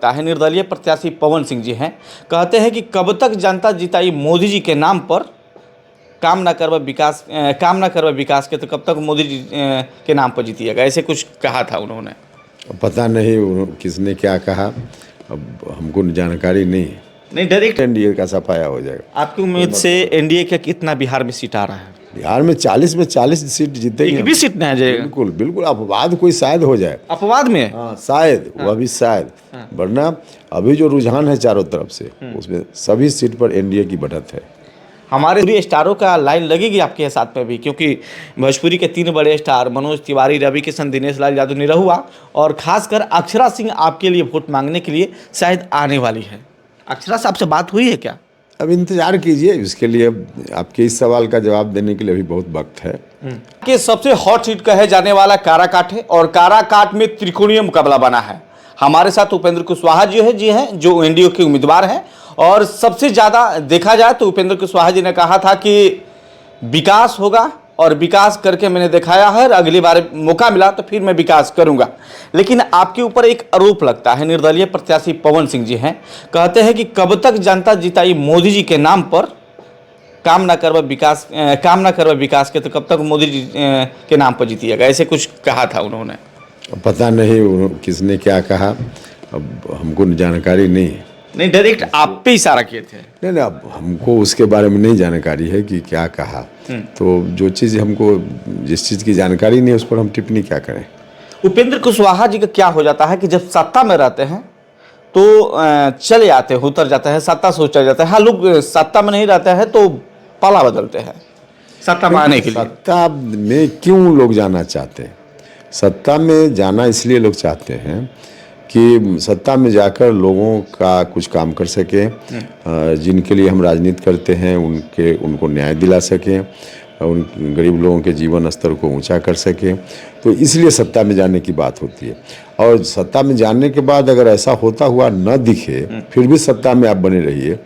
लगता है। निर्दलीय प्रत्याशी पवन सिंह जी हैं, कहते हैं कि कब तक जनता जिताई मोदी जी के नाम पर, काम ना करवा विकास के, तो कब तक मोदी जी के नाम पर जीतिएगा, ऐसे कुछ कहा था उन्होंने। पता नहीं किसने क्या कहा, अब हमको जानकारी नहीं डायरेक्ट एनडीए का सफाया हो जाएगा। आपकी उम्मीद से एनडीए का कितना बिहार में सीट आ रहा है? बिहार में 40 में 40 सीट जीतेंगे। एक भी सीट नहीं जाएगा? बिल्कुल बिल्कुल, अपवाद कोई शायद हो जाए। अपवाद में? हाँ शायद, वो अभी शायद, वरना अभी जो रुझान है चारों तरफ से, उसमें सभी सीट पर एनडीए की बढ़त है। हमारे पूरी स्टारों का लाइन लगेगी आपके साथ में भी, क्योंकि भोजपुरी के 3 बड़े स्टार मनोज तिवारी, रवि किशन, दिनेश लाल यादव, निरहुआ और खासकर अक्षरा सिंह आपके लिए वोट मांगने के लिए शायद आने वाली है। अक्षरा से आपसे बात हुई है क्या? अब इंतजार कीजिए, इसके लिए आपके इस सवाल का जवाब देने के लिए अभी बहुत वक्त है। कि सबसे हॉट सीट कहे जाने वाला काराकाट है और काराकाट में त्रिकोणीय मुकाबला बना है। हमारे साथ उपेंद्र कुशवाहा जी हैं जो एनडीए के उम्मीदवार हैं, और सबसे ज़्यादा देखा जाए तो उपेंद्र कुशवाहा जी ने कहा था कि विकास होगा और विकास करके मैंने दिखाया है, अगली बार मौका मिला तो फिर मैं विकास करूंगा। लेकिन आपके ऊपर एक आरोप लगता है। निर्दलीय प्रत्याशी पवन सिंह जी हैं, कहते हैं कि कब तक जनता जिताई मोदी जी के नाम पर, काम ना करवा विकास के, तो कब तक मोदी जी के नाम पर जीतिएगा, ऐसे कुछ कहा था उन्होंने। पता नहीं किसने क्या कहा, अब हमको जानकारी नहीं डायरेक्ट आप पे इशारा किए थे। नहीं, अब हमको उसके बारे में नहीं जानकारी है कि क्या कहा। तो जो चीज़ हमको, जिस चीज़ की जानकारी नहीं है उस पर हम टिप्पणी क्या करें। उपेंद्र कुशवाहा जी का क्या हो जाता है कि जब सत्ता में रहते हैं तो चले आते हैं, उतर जाता है, सत्ता से उतर जाता है। हाँ, लोग सत्ता में नहीं रहते हैं तो पाला बदलते हैं सत्ता में आने के लिए। सत्ता में क्यों लोग जाना चाहते हैं? सत्ता में जाना इसलिए लोग चाहते हैं कि सत्ता में जाकर लोगों का कुछ काम कर सकें, जिनके लिए हम राजनीति करते हैं उनको न्याय दिला सकें, उन गरीब लोगों के जीवन स्तर को ऊंचा कर सकें। तो इसलिए सत्ता में जाने की बात होती है। और सत्ता में जाने के बाद अगर ऐसा होता हुआ न दिखे, फिर भी सत्ता में आप बने रहिए,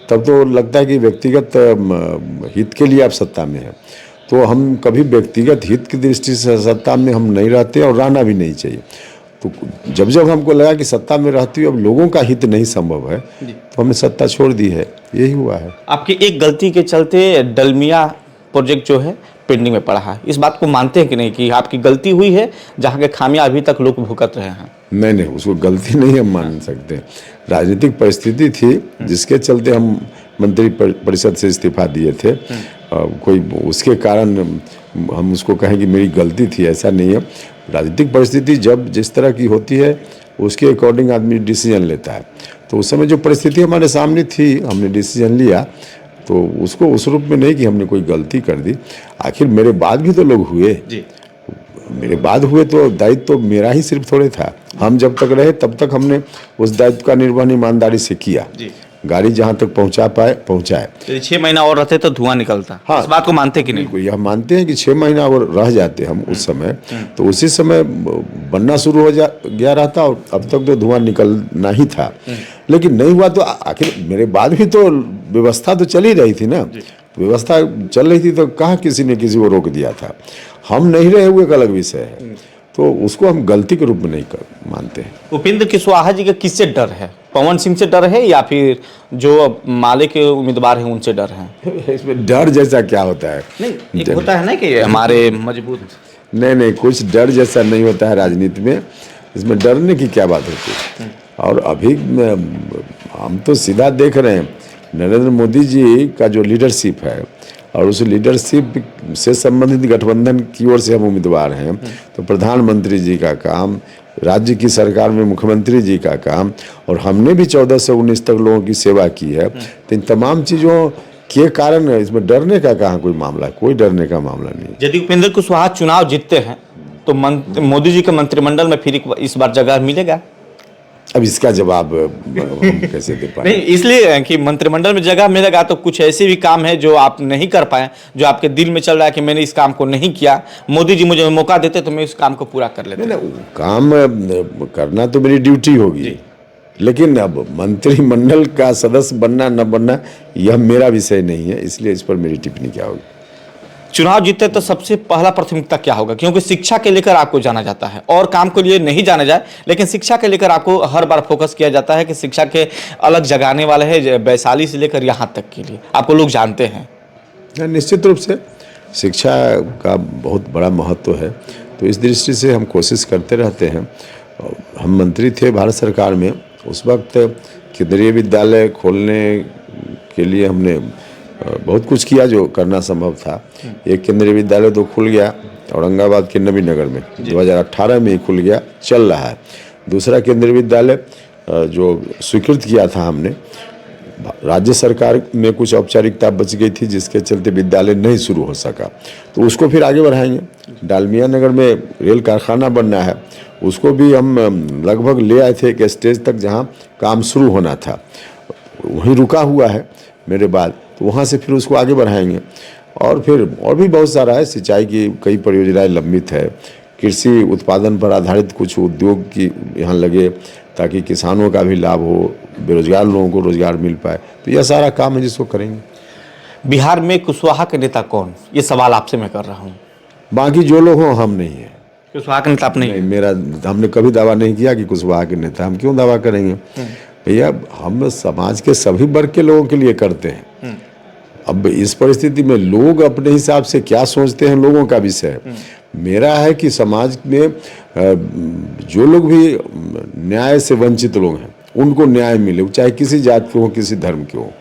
तब तो लगता है कि व्यक्तिगत हित के लिए आप सत्ता में हैं। तो हम कभी व्यक्तिगत हित की दृष्टि से सत्ता में हम नहीं रहते और रहना भी नहीं चाहिए। तो जब हमको लगा कि सत्ता में रहती हुई अब लोगों का हित नहीं संभव है, तो हमने सत्ता छोड़ दी है, यही हुआ है। आपकी एक गलती के चलते डलमिया प्रोजेक्ट जो है पेंडिंग में पड़ा है, इस बात को मानते हैं कि नहीं कि आपकी गलती हुई है, जहाँ के खामियां अभी तक लोग भुगत रहे हैं? नहीं, उसको गलती नहीं हम मान सकते। राजनीतिक परिस्थिति थी जिसके चलते हम मंत्री परिषद से इस्तीफा दिए थे। कोई उसके कारण हम उसको कहें कि मेरी गलती थी, ऐसा नहीं है। राजनीतिक परिस्थिति जब जिस तरह की होती है उसके अकॉर्डिंग आदमी डिसीजन लेता है। तो उस समय जो परिस्थिति हमारे सामने थी, हमने डिसीजन लिया, तो उसको उस रूप में नहीं कि हमने कोई गलती कर दी। आखिर मेरे बाद भी तो लोग हुए जी। मेरे बाद हुए तो दायित्व तो मेरा ही सिर्फ थोड़े था। हम जब तक रहे तब तक हमने उस दायित्व का निर्वहन ईमानदारी से किया जी। गाड़ी जहाँ तक पहुँचाए। 6 महीना और रहते तो धुआं निकलता। हाँ, इस बात को मानते कि नहीं? यह मानते हैं कि 6 महीना और रह जाते हम उस समय, तो उसी समय बनना शुरू हो गया रहता और अब तक तो धुआं निकलना ही था। लेकिन नहीं हुआ तो आखिर मेरे बाद भी तो व्यवस्था तो चल ही रही थी ना। व्यवस्था चल रही थी तो कहाँ किसी ने किसी को रोक दिया था। हम नहीं रहे हुए एक अलग विषय है, तो उसको हम गलती के रूप में नहीं मानते हैं। उपेंद्र कुशवाहा जी का किससे डर है? पवन सिंह से डर है या फिर जो माले के उम्मीदवार हैं उनसे डर है? इसमें डर जैसा क्या होता है? नहीं, एक होता है ना कि हमारे मजबूत। नहीं, कुछ डर जैसा नहीं होता है राजनीति में। इसमें डरने की क्या बात होती है? और अभी हम तो सीधा देख रहे हैं नरेंद्र मोदी जी का जो लीडरशिप है, और उस लीडरशिप से संबंधित गठबंधन की ओर से हम उम्मीदवार हैं। तो प्रधानमंत्री जी का काम, राज्य की सरकार में मुख्यमंत्री जी का काम, और हमने भी 14 से 19 तक लोगों की सेवा की है। तो इन तमाम चीज़ों के कारण इसमें डरने का कहाँ कोई मामला है? कोई डरने का मामला नहीं। यदि उपेंद्र कुशवाहा चुनाव जीतते हैं तो मोदी जी के मंत्रिमंडल में फिर इस बार जगह मिलेगा? अब इसका जवाब हम कैसे दे पाए? नहीं, इसलिए कि मंत्रिमंडल में जगह मिलेगा तो कुछ ऐसे भी काम है जो आप नहीं कर पाए, जो आपके दिल में चल रहा है कि मैंने इस काम को नहीं किया, मोदी जी मुझे मौका देते तो मैं इस काम को पूरा कर लेता। नहीं, काम करना तो मेरी ड्यूटी होगी, लेकिन अब मंत्रिमंडल का सदस्य बनना न बनना यह मेरा विषय नहीं है, इसलिए इस पर मेरी टिप्पणी क्या होगी। चुनाव जीते तो सबसे पहला प्राथमिकता क्या होगा, क्योंकि शिक्षा के लेकर आपको जाना जाता है और काम के लिए नहीं जाना जाए लेकिन शिक्षा के लेकर आपको हर बार फोकस किया जाता है कि शिक्षा के अलग जगाने वाले हैं, वैशाली से लेकर यहाँ तक के लिए आपको लोग जानते हैं। निश्चित रूप से शिक्षा का बहुत बड़ा महत्व है, तो इस दृष्टि से हम कोशिश करते रहते हैं। हम मंत्री थे भारत सरकार में, उस वक्त केंद्रीय विद्यालय खोलने के लिए हमने बहुत कुछ किया जो करना संभव था। एक केंद्रीय विद्यालय तो खुल गया औरंगाबाद के नबीनगर में, 2018 में ही खुल गया, चल रहा है। दूसरा केंद्रीय विद्यालय जो स्वीकृत किया था हमने, राज्य सरकार में कुछ औपचारिकता बच गई थी जिसके चलते विद्यालय नहीं शुरू हो सका, तो उसको फिर आगे बढ़ाएंगे। डालमिया नगर में रेल कारखाना बनना है, उसको भी हम लगभग ले आए थे एक स्टेज तक जहां काम शुरू होना था, वहीं रुका हुआ है मेरे बाद, तो वहां से फिर उसको आगे बढ़ाएंगे। और फिर और भी बहुत सारा है, सिंचाई की कई परियोजनाएं लंबित है, कृषि उत्पादन पर आधारित कुछ उद्योग की यहाँ लगे ताकि किसानों का भी लाभ हो, बेरोजगार लोगों को रोजगार मिल पाए, तो यह सारा काम है जिसको करेंगे। बिहार में कुशवाहा के नेता कौन, ये सवाल आपसे मैं कर रहा हूँ। बाकी जो लोग हों, हम नहीं है कुशवाहा के नेता आप नहीं? मेरा, हमने कभी दावा नहीं किया कि कुशवाहा के नेता, हम क्यों दावा करेंगे भैया, हम समाज के सभी वर्ग के लोगों के लिए करते हैं। अब इस परिस्थिति में लोग अपने हिसाब से क्या सोचते हैं, लोगों का विषय है। मेरा है कि समाज में जो लोग भी न्याय से वंचित लोग हैं उनको न्याय मिले, चाहे किसी जात के हो, किसी धर्म के हो,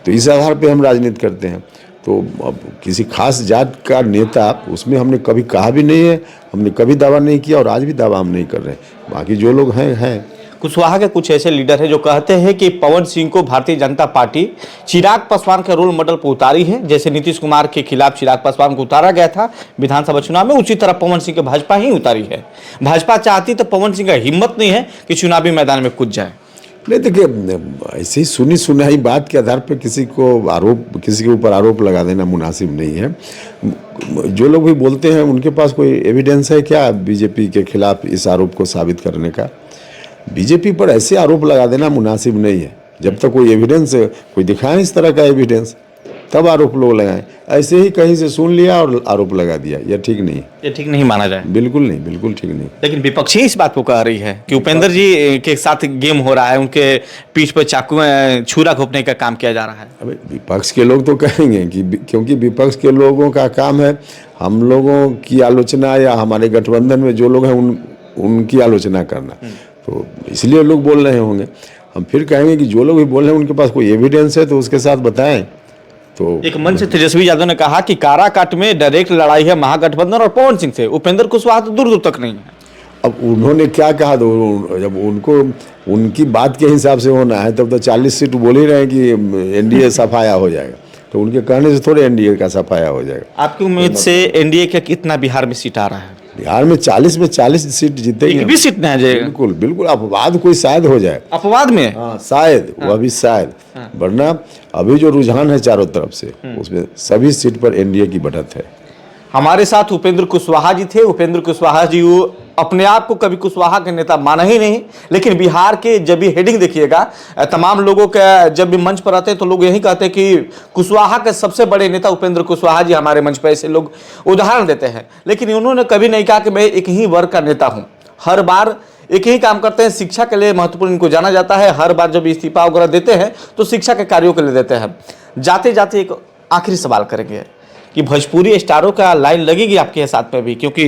तो इस आधार पे हम राजनीति करते हैं। तो अब किसी खास जात का नेता, उसमें हमने कभी कहा भी नहीं है, हमने कभी दावा नहीं किया और आज भी दावा हम नहीं कर रहे। बाकी जो लोग हैं। कुशवाहा के कुछ ऐसे लीडर हैं जो कहते हैं कि पवन सिंह को भारतीय जनता पार्टी चिराग पासवान के रोल मॉडल पर उतारी है, जैसे नीतीश कुमार के खिलाफ चिराग पासवान को उतारा गया था विधानसभा चुनाव में, उसी तरह पवन सिंह के भाजपा ही उतारी है। भाजपा चाहती तो पवन सिंह का हिम्मत नहीं है कि चुनावी मैदान में कूद जाए। नहीं, देखिए ऐसे ही सुनी सुनाई बात के आधार पर किसी के ऊपर आरोप लगा देना मुनासिब नहीं है। जो लोग भी बोलते हैं उनके पास कोई एविडेंस है क्या बीजेपी के खिलाफ इस आरोप को साबित करने का? बीजेपी पर ऐसे आरोप लगा देना मुनासिब नहीं है। जब तक कोई एविडेंस कोई दिखाए इस तरह का एविडेंस, तब आरोप लोग लगाएं। ऐसे ही कहीं से सुन लिया और आरोप लगा दिया, यह ठीक नहीं। ये ठीक नहीं माना जाए। बिल्कुल नहीं, बिल्कुल ठीक नहीं। लेकिन विपक्षी इस बात को कह रही है कि उपेंद्र जी के साथ गेम हो रहा है, उनके पीठ पर चाकू छुरा घोंपने का काम किया जा रहा है। अबे विपक्ष के लोग तो कहेंगे कि क्योंकि विपक्ष के लोगों का काम है हम लोगों की आलोचना या हमारे गठबंधन में जो लोग हैं उनकी आलोचना करना, तो इसलिए लोग बोल रहे होंगे। हम फिर कहेंगे कि जो लोग भी बोल रहे हैं उनके पास कोई एविडेंस है तो उसके साथ बताएं। तो एक मंच से तेजस्वी यादव ने कहा कि काराकाट में डायरेक्ट लड़ाई है महागठबंधन और पवन सिंह से, उपेंद्र कुशवाहा तो दूर दूर तक नहीं है। अब उन्होंने क्या कहा, तो जब उनको उनकी बात के हिसाब से होना है तब तो 40 सीट बोल ही रहे हैं कि एनडीए सफाया हो जाएगा, तो उनके कहने से थोड़े एनडीए का सफाया हो जाएगा। आपकी उम्मीद से एनडीए का कितना बिहार में सीट आ रहा है? बिहार में 40 में 40 सीट जीतेंगे। एक भी सीट नहीं आ जाएगा? बिल्कुल बिल्कुल, अपवाद कोई शायद हो जाए। अपवाद में? हाँ शायद, वह भी शायद, वरना अभी जो रुझान है चारों तरफ से उसमें सभी सीट पर एनडीए की बढ़त है। हमारे साथ उपेंद्र कुशवाहा जी थे। उपेंद्र कुशवाहा जी वो अपने आप को कभी कुशवाहा के नेता माना ही नहीं, लेकिन बिहार के जब भी हेडिंग देखिएगा, तमाम लोगों के जब भी मंच पर आते हैं तो लोग यही कहते हैं कि कुशवाहा के सबसे बड़े नेता उपेंद्र कुशवाहा जी। हमारे मंच पर ऐसे लोग उदाहरण देते हैं, लेकिन उन्होंने कभी नहीं कहा कि मैं एक ही वर्ग का नेता हूँ। हर बार एक ही काम करते हैं, शिक्षा के लिए महत्वपूर्ण इनको जाना जाता है। हर बार जब इस्तीफा वगैरह देते हैं तो शिक्षा के कार्यों के लिए देते हैं। जाते जाते एक आखिरी सवाल करेंगे कि भोजपुरी स्टारों का लाइन लगेगी आपके साथ में भी, क्योंकि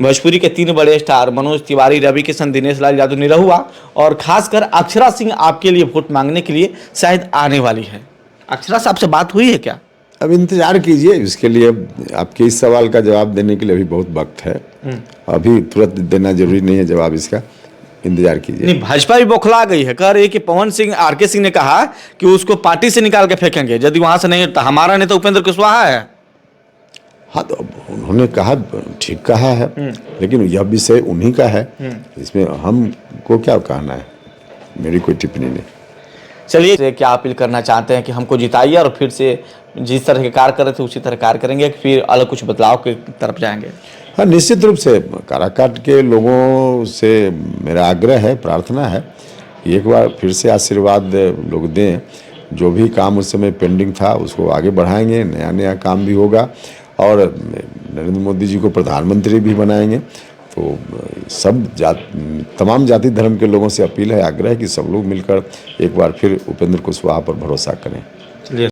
भोजपुरी के 3 बड़े स्टार मनोज तिवारी, रवि किशन, दिनेश लाल यादव, निरहुआ और खासकर अक्षरा सिंह आपके लिए वोट मांगने के लिए शायद आने वाली है। अक्षरा साहब से बात हुई है क्या? अब इंतजार कीजिए, इसके लिए आपके इस सवाल का जवाब देने के लिए अभी बहुत वक्त है, अभी तुरंत देना जरूरी नहीं है जवाब इसका, इंतजार कीजिए। नहीं, भाजपा भी बौखला गई है, कह रही है कि पवन सिंह, आरके सिंह ने कहा कि उसको पार्टी से निकाल के फेंकेंगे यदि वहां से नहीं तो हमारा नेता उपेंद्र कुशवाहा है। हाँ, तो उन्होंने कहा, ठीक कहा है, लेकिन यह विषय उन्हीं का है, इसमें हमको क्या कहना है, मेरी कोई टिप्पणी नहीं। चलिए, क्या अपील करना चाहते हैं कि हमको जिताइए और फिर से जिस तरह के कार्य कर रहे थे उसी तरह कार्य करेंगे, फिर अलग कुछ बदलाव की तरफ जाएंगे? हाँ, निश्चित रूप से काराकाट के लोगों से मेरा आग्रह है, प्रार्थना है, एक बार फिर से आशीर्वाद लोग दें। जो भी काम उस समय पेंडिंग था उसको आगे बढ़ाएंगे, नया नया काम भी होगा और नरेंद्र मोदी जी को प्रधानमंत्री भी बनाएंगे। तो तमाम जाति धर्म के लोगों से अपील है, आग्रह है कि सब लोग मिलकर एक बार फिर उपेंद्र कुशवाहा पर भरोसा करें। चलिए।